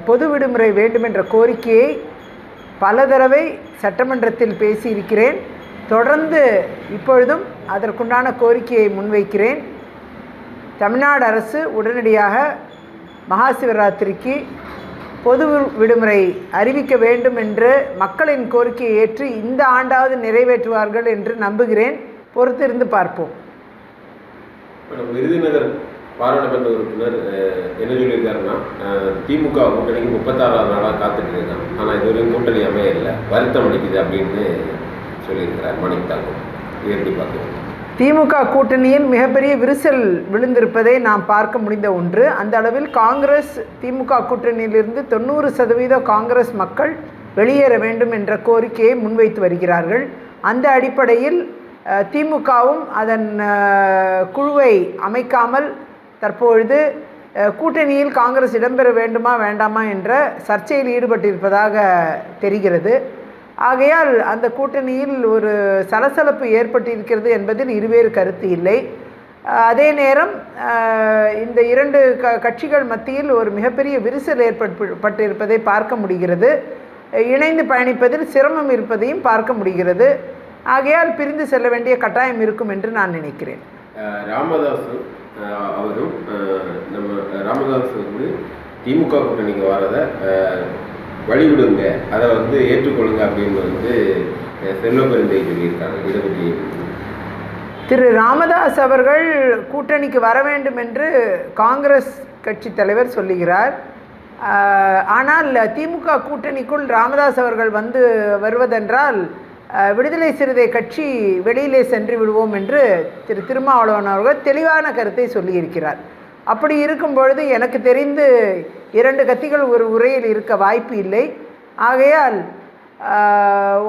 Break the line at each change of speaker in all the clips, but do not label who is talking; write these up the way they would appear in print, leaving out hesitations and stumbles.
பொது விடுமுறை வேண்டுமென்ற கோரிக்கையை பல தடவை சட்டமன்றத்தில் பேசியிருக்கிறேன். தொடர்ந்து இப்பொழுதும் அதற்குண்டான கோரிக்கையை முன்வைக்கிறேன். தமிழ்நாடு அரசு உடனடியாக மகா சிவராத்திரிக்கு பொது விடுமுறை அறிவிக்க வேண்டும் என்று மக்களின் கோரிக்கையை ஏற்று இந்த ஆண்டாவது நிறைவேற்றுவார்கள் என்று நம்புகிறேன். பொறுத்திருந்து பார்ப்போம்.
விருதுநகர் பாராளுமன்ற உறுப்பினர் என்ன சொல்லியிருக்காருன்னா, திமுக கூட்டணிக்கு 36வது நாளாக காத்துட்டு இருக்காங்க, ஆனால் இதுவரையும் கூட்டணி அமையல, வருத்தம் அளிக்குது அப்படின்னு சொல்லியிருக்கிறார் மாணிக் தாக்கூர். இது எப்படி பார்க்குறோம்?
திமுக கூட்டணியில் மிகப்பெரிய விரிசல் விழுந்திருப்பதை நாம் பார்க்க முடிந்த ஒன்று. அந்த அளவில் காங்கிரஸ் திமுக கூட்டணியிலிருந்து 90% காங்கிரஸ் மக்கள் வெளியேற வேண்டும் என்ற கோரிக்கையை முன்வைத்து வருகிறார்கள். அந்த அடிப்படையில் திமுகவும் அதன் குழுவை அமைக்காமல் தற்பொழுது கூட்டணியில் காங்கிரஸ் இடம்பெற வேண்டுமா வேண்டாமா என்ற சர்ச்சையில் ஈடுபட்டிருப்பதாக தெரிகிறது. ஆகையால் அந்த கூட்டணியில் ஒரு சலசலப்பு ஏற்பட்டிருக்கிறது என்பதில் இருவேறு கருத்து இல்லை. அதே நேரம் இந்த இரண்டு கட்சிகள் மத்தியில் ஒரு மிகப்பெரிய விரிசல் ஏற்பட்டிருப்பதை பார்க்க முடிகிறது. இணைந்து பயணிப்பதில் சிரமம் இருப்பதையும் பார்க்க முடிகிறது. ஆகையால் பிரிந்து செல்ல வேண்டிய கட்டாயம் இருக்கும் என்று நான் நினைக்கிறேன்.
ராமதாஸ் அவரும் நம்ம ராமதாஸ் திமுக கூட்டணிக்கு வரதை வழிவிடுங்க, அதை ஏற்றுக்கொள்ளுங்க அப்படின்னு செல்வபெருந்தை சொல்லியிருக்காங்க. இதை பற்றி
திரு ராமதாஸ் அவர்கள் கூட்டணிக்கு வர வேண்டும் என்று காங்கிரஸ் கட்சி தலைவர் சொல்லுகிறார். ஆனால் திமுக கூட்டணிக்குள் ராமதாஸ் அவர்கள் வருவதென்றால் விடுதலை சிறுத்தை கட்சி வெளியிலே சென்று விடுவோம் என்று திரு திருமாவளவன் அவர்கள் தெளிவான கருத்தை சொல்லியிருக்கிறார். அப்படி இருக்கும் பொழுது எனக்கு தெரிந்து இரண்டு கட்சிகள் ஒரு உரையில் இருக்க வாய்ப்பு இல்லை. ஆகையால்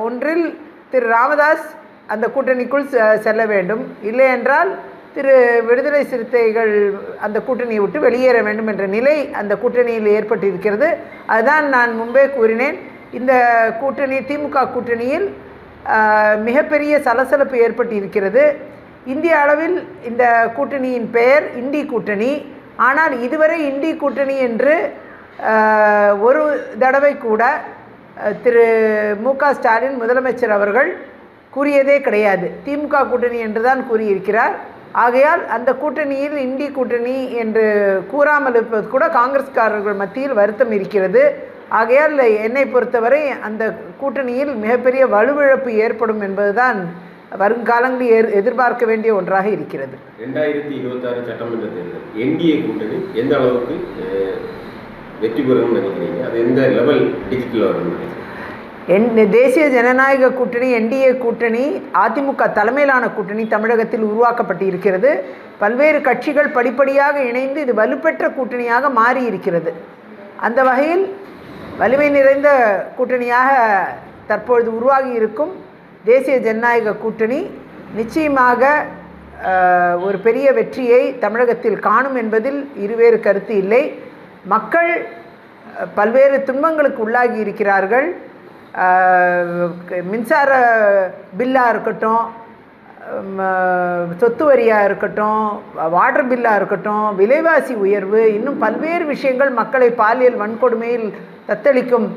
ஒன்றில் திரு ராமதாஸ் அந்த கூட்டணிக்குள் செல்ல வேண்டும், இல்லை என்றால் திரு விடுதலை சிறுத்தைகள் அந்த கூட்டணியை விட்டு வெளியேற வேண்டும் என்ற நிலை அந்த கூட்டணியில் ஏற்பட்டிருக்கிறது. அதுதான் நான் முன்பே கூறினேன். இந்த கூட்டணி திமுக கூட்டணியில் மிகப்பெரிய சலசலப்பு ஏற்பட்டிருக்கிறது. இந்திய அளவில் இந்த கூட்டணியின் பெயர் இண்டி கூட்டணி. ஆனால் இதுவரை இண்டி கூட்டணி என்று ஒரு தடவை கூட திரு மு.க. ஸ்டாலின் முதலமைச்சர் அவர்கள் கூறியதே கிடையாது. திமுக கூட்டணி என்று தான் கூறியிருக்கிறார். ஆகையால் அந்த கூட்டணியில் இண்டி கூட்டணி என்று கூறாமல் இருப்பது கூட காங்கிரஸ்காரர்கள் மத்தியில் வருத்தம் இருக்கிறது. ஆகையால் என்னை பொறுத்தவரை அந்த கூட்டணியில் மிகப்பெரிய வலுவிழப்பு ஏற்படும் என்பதுதான் வருங்காலங்களில் எதிர்பார்க்க வேண்டிய ஒன்றாக இருக்கிறது.
2026 சட்டமன்ற தேர்தல் என்டிஏ கூட்டணி எந்த அளவுக்கு வெற்றி பெறும்னு நினைக்கிறீங்க? அது எந்த லெவல் டிஜிட்டல் வரும்னு?
தேசிய ஜனநாயக கூட்டணி என்டிஏ கூட்டணி அதிமுக தலைமையிலான கூட்டணி தமிழகத்தில் உருவாக்கப்பட்டு இருக்கிறது. பல்வேறு கட்சிகள் படிப்படியாக இணைந்து இது வலுப்பெற்ற கூட்டணியாக மாறி இருக்கிறது. அந்த வகையில் வலிமை நிறைந்த கூட்டணியாக தற்பொழுது உருவாகி இருக்கும் தேசிய ஜனநாயக கூட்டணி நிச்சயமாக ஒரு பெரிய வெற்றியை தமிழகத்தில் காணும் என்பதில் இருவேறு கருத்து இல்லை. மக்கள் பல்வேறு துன்பங்களுக்கு உள்ளாகி இருக்கிறார்கள். மின்சார பில்லாக இருக்கட்டும், சொத்து வரியாக இருக்கட்டும், வாட்டர் பில்லாக இருக்கட்டும், விலைவாசி உயர்வு, இன்னும் பல்வேறு விஷயங்கள் மக்களை பாலியல் வன்கொடுமையில் தத்தளிக்கும்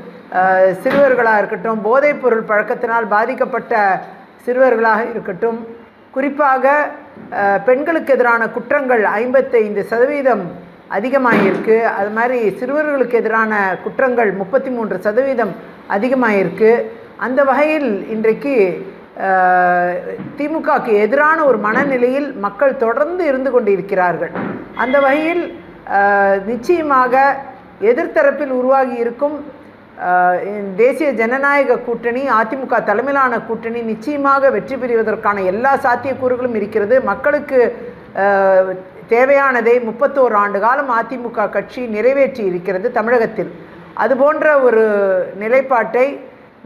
சிறுவர்களாக இருக்கட்டும், போதைப்பொருள் பழக்கத்தினால் பாதிக்கப்பட்ட சிறுவர்களாக இருக்கட்டும், குறிப்பாக பெண்களுக்கு எதிரான குற்றங்கள் 55% அதிகமாகிருக்கு. அது மாதிரி சிறுவர்களுக்கு எதிரான குற்றங்கள் 33% அதிகமாகிருக்கு. அந்த வகையில் இன்றைக்கு திமுகவுக்கு எதிரான ஒரு மனநிலையில் மக்கள் தொடர்ந்து இருந்து கொண்டிருக்கிறார்கள். அந்த வகையில் நிச்சயமாக எதிர்த்தரப்பில் உருவாகி இருக்கும் தேசிய ஜனநாயக கூட்டணி அதிமுக தலைமையிலான கூட்டணி நிச்சயமாக வெற்றி பெறுவதற்கான எல்லா சாத்தியக்கூறுகளும் இருக்கிறது. மக்களுக்கு தேவையானதை 31 ஆண்டு காலம் அதிமுக கட்சி நிறைவேற்றி இருக்கிறது தமிழகத்தில். அதுபோன்ற ஒரு நிலைப்பாட்டை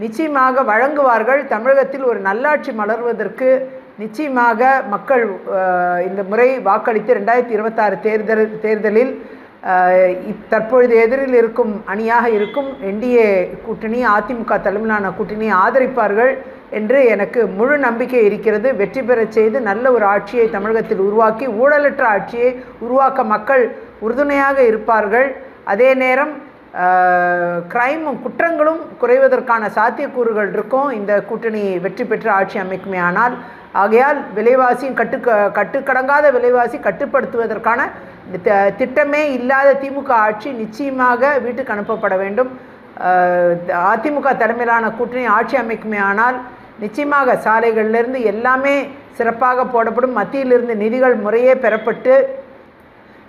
நிச்சயமாக வழங்குவார்கள். தமிழகத்தில் ஒரு நல்லாட்சி மலர்வதற்கு நிச்சயமாக மக்கள் இந்த முறை வாக்களித்து 2026 தேர்தலில் தற்பொழுது எதிரில் இருக்கும் அணியாக இருக்கும் என்டிஏ கூட்டணி அதிமுக தலைமையிலான கூட்டணியை ஆதரிப்பார்கள் என்று எனக்கு முழு நம்பிக்கை இருக்கிறது. வெற்றி பெறச் செய்து நல்ல ஒரு ஆட்சியை தமிழகத்தில் உருவாக்கி ஊழலற்ற ஆட்சியை உருவாக்க மக்கள் உறுதுணையாக இருப்பார்கள். அதே நேரம் கிரைமும் குற்றங்களும் குறைவதற்கான சாத்தியக்கூறுகள் இருக்கும் இந்த கூட்டணி வெற்றி பெற்று ஆட்சி அமைக்குமே. ஆனால் ஆகையால் விலைவாசியும் கட்டுக்கடங்காத விலைவாசி கட்டுப்படுத்துவதற்கான திட்டமே இல்லாத திமுக ஆட்சி நிச்சயமாக வீட்டுக்கு அனுப்பப்பட வேண்டும். அதிமுக தலைமையிலான கூட்டணி ஆட்சி அமைக்குமே ஆனால் நிச்சயமாக சாலைகளிலிருந்து எல்லாமே சிறப்பாக போடப்படும். மத்தியிலிருந்து நிதிகள் முறையே பெறப்பட்டு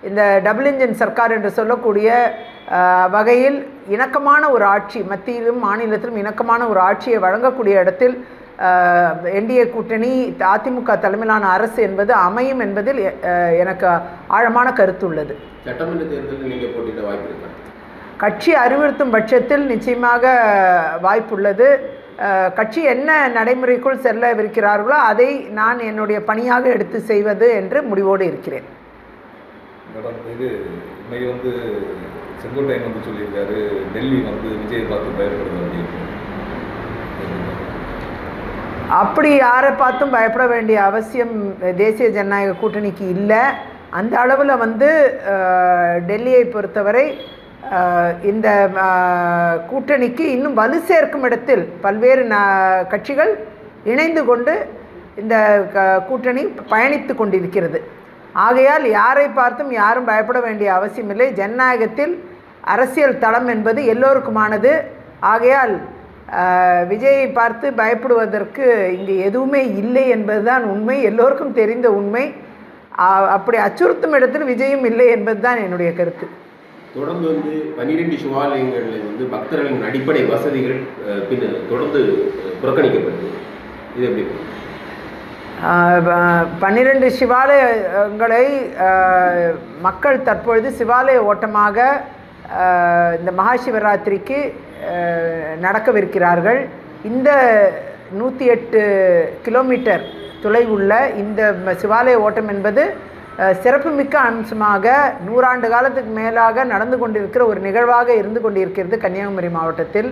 இந்த டபுள் இன்ஜின் சர்க்கார் என்று சொல்லக்கூடிய வகையில் இணக்கமான ஒரு ஆட்சி, மத்தியிலும் மாநிலத்திலும் இணக்கமான ஒரு ஆட்சியை வழங்கக்கூடிய இடத்தில் என்டிஏ கூட்டணி அதிமுக தலைமையிலான அரசு என்பது அமையும் என்பதில் எனக்கு ஆழமான கருத்து உள்ளது.
சட்டமன்ற தேர்தலில் நீங்கள் போட்டியிட வாய்ப்பு இருக்கா?
கட்சி அறிவுறுத்தும் பட்சத்தில் நிச்சயமாக வாய்ப்புள்ளது. கட்சி என்ன நடைமுறைக்குள் செல்லவிருக்கிறார்களோ அதை நான் என்னுடைய பணியாக எடுத்து செய்வது என்று முடிவோடு இருக்கிறேன்.
மேடம், இது இன்னைக்கு வந்து செங்கோட்டையன் வந்து சொல்லியிருக்காரு, டெல்லி வந்து விஜய் பார்த்து பயப்படுது அப்படின்னு.
அப்படி யாரை பார்த்தும் பயப்பட வேண்டிய அவசியம் தேசிய ஜனநாயக கூட்டணிக்கு இல்லை. அந்த அளவில் வந்து டெல்லியை பொறுத்தவரை இந்த கூட்டணிக்கு இன்னும் வலு சேர்க்கும் இடத்தில் பல்வேறு கட்சிகள் இணைந்து கொண்டு இந்த கூட்டணி பயணித்து கொண்டிருக்கிறது. ஆகையால் யாரை பார்த்தும் யாரும் பயப்பட வேண்டிய அவசியமில்லை. ஜனநாயகத்தில் அரசியல் தளம் என்பது எல்லோருக்குமானது. ஆகையால் விஜயை பார்த்து பயப்படுவதற்கு இங்கே எதுவுமே இல்லை என்பதுதான் உண்மை, எல்லோருக்கும் தெரிந்த உண்மை. அப்படி அச்சுறுத்தும் இடத்தில் விஜயும் இல்லை என்பதுதான் என்னுடைய கருத்து.
தொடர்ந்து வந்து 12 சிவாலயங்களில் வந்து பக்தர்களின் அடிப்படை வசதிகள் தொடர்ந்து புறக்கணிக்கப்படுது. இது எப்படி?
12 சிவாலயங்களை மக்கள் தற்பொழுது சிவாலய ஓட்டமாக இந்த மகா சிவராத்திரிக்கு நடக்கவிருக்கிறார்கள். இந்த 108 கிலோமீட்டர் தொலைவுள்ள இந்த சிவாலய ஓட்டம் என்பது சிறப்புமிக்க அம்சமாக 100 ஆண்டு காலத்துக்கு மேலாக நடந்து கொண்டிருக்கிற ஒரு நிகழ்வாக இருந்து கொண்டிருக்கிறது கன்னியாகுமரி மாவட்டத்தில்.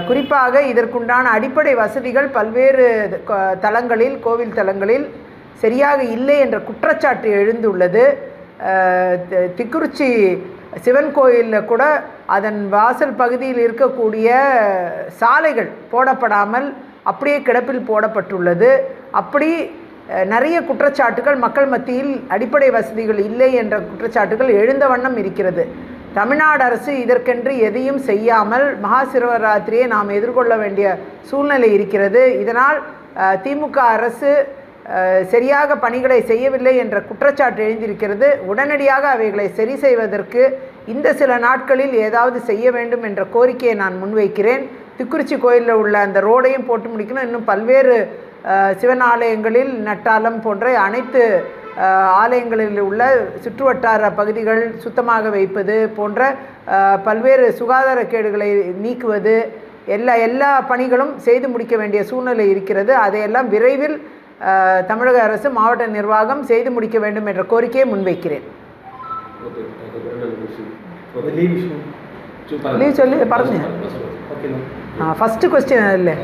குறிப்பாக இதற்குண்டான அடிப்படை வசதிகள் பல்வேறு தலங்களில், கோவில் தலங்களில் சரியாக இல்லை என்ற குற்றச்சாட்டு எழுந்துள்ளது. திக்குறிச்சி சிவன் கோயிலில் கூட அதன் வாசல் பகுதியில் இருக்கக்கூடிய சாலைகள் போடப்படாமல் அப்படியே கிடப்பில் போடப்பட்டுள்ளது. அப்படி நிறைய குற்றச்சாட்டுகள் மக்கள் மத்தியில் அடிப்படை வசதிகள் இல்லை என்ற குற்றச்சாட்டுகள் எழுந்த வண்ணம் இருக்கிறது. தமிழ்நாடு அரசு இதற்கென்று எதையும் செய்யாமல் மகா சிவராத்திரியை நாம் எதிர்கொள்ள வேண்டிய சூழ்நிலை இருக்கிறது. இதனால் திமுக அரசு சரியாக பணிகளை செய்யவில்லை என்ற குற்றச்சாட்டு எழுந்திருக்கிறது. உடனடியாக அவைகளை சரி செய்வதற்கு இந்த சில நாட்களில் ஏதாவது செய்ய வேண்டும் என்ற கோரிக்கையை நான் முன்வைக்கிறேன். திக்குறிச்சி கோயிலில் உள்ள அந்த ரோடையும் போட்டு முடிக்கணும். இன்னும் பல்வேறு சிவன் ஆலயங்களில் நட்டாலம் போன்ற அனைத்து ஆலயங்களில் உள்ள சுற்றுவட்டார பகுதிகள் சுத்தமாக வைப்பது போன்ற பல்வேறு சுகாதார கேடுகளை நீக்குவது எல்லா பணிகளும் செய்து முடிக்க வேண்டிய சூழ்நிலை இருக்கிறது. அதையெல்லாம் விரைவில் தமிழக அரசு, மாவட்ட நிர்வாகம் செய்து முடிக்க வேண்டும் என்ற கோரிக்கையை முன்வைக்கிறேன். சொல்லி பாருங்க. ஃபஸ்ட்டு கொஸ்டின் இல்லை.